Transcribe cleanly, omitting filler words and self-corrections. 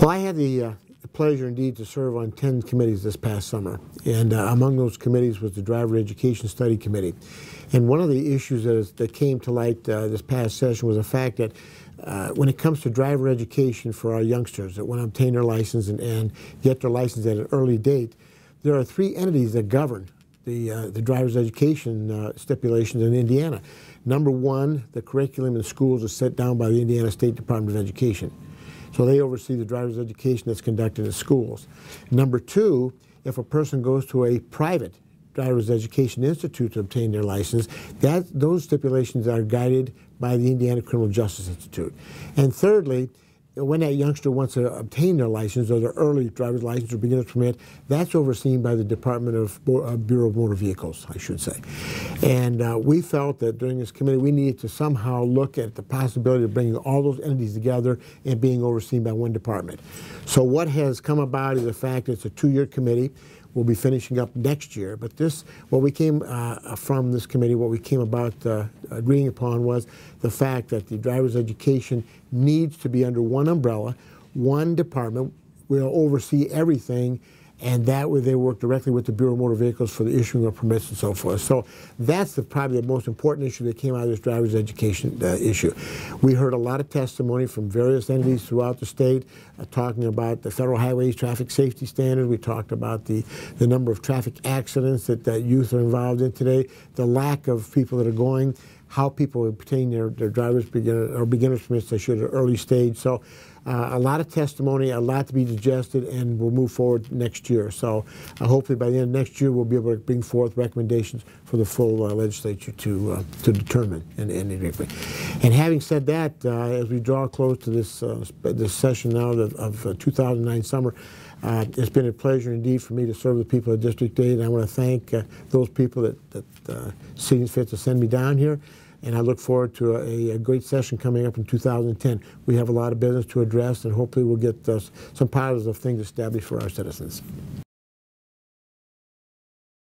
Well, I had the pleasure indeed to serve on 10 committees this past summer, and among those committees was the Driver Education Study Committee. And one of the issues that came to light this past session was the fact that when it comes to driver education for our youngsters that want to obtain their license and get their license at an early date, there are three entities that govern the driver's education stipulations in Indiana. Number one, the curriculum in schools is set down by the Indiana State Department of Education. So they oversee the driver's education that's conducted in schools. Number two, if a person goes to a private driver's education institute to obtain their license, those stipulations are guided by the Indiana Criminal Justice Institute. And thirdly, when that youngster wants to obtain their license or their early driver's license or beginner's permit, that's overseen by the Department of Bureau of Motor Vehicles, I should say. And we felt that during this committee we needed to somehow look at the possibility of bringing all those entities together and being overseen by one department. So what has come about is the fact that it's a two-year committee. We'll be finishing up next year, but what we came from this committee, what we came about agreeing upon was the fact that the driver's education needs to be under one umbrella. One department will oversee everything, and that way they work directly with the Bureau of Motor Vehicles for the issuing of permits and so forth. So that's probably the most important issue that came out of this driver's education issue. We heard a lot of testimony from various entities throughout the state talking about the federal highways traffic safety standards. We talked about the number of traffic accidents that youth are involved in today, the lack of people that are going, how people obtain their driver's beginner's permits they should at an early stage. So a lot of testimony, a lot to be digested, and we'll move forward next year. So hopefully by the end of next year we'll be able to bring forth recommendations for the full legislature to determine. And having said that, as we draw close to this session now of 2009 summer, it's been a pleasure indeed for me to serve the people of District 8, and I want to thank those people that seem fit to send me down here. And I look forward to a great session coming up in 2010. We have a lot of business to address, and hopefully we'll get some positive things established for our citizens.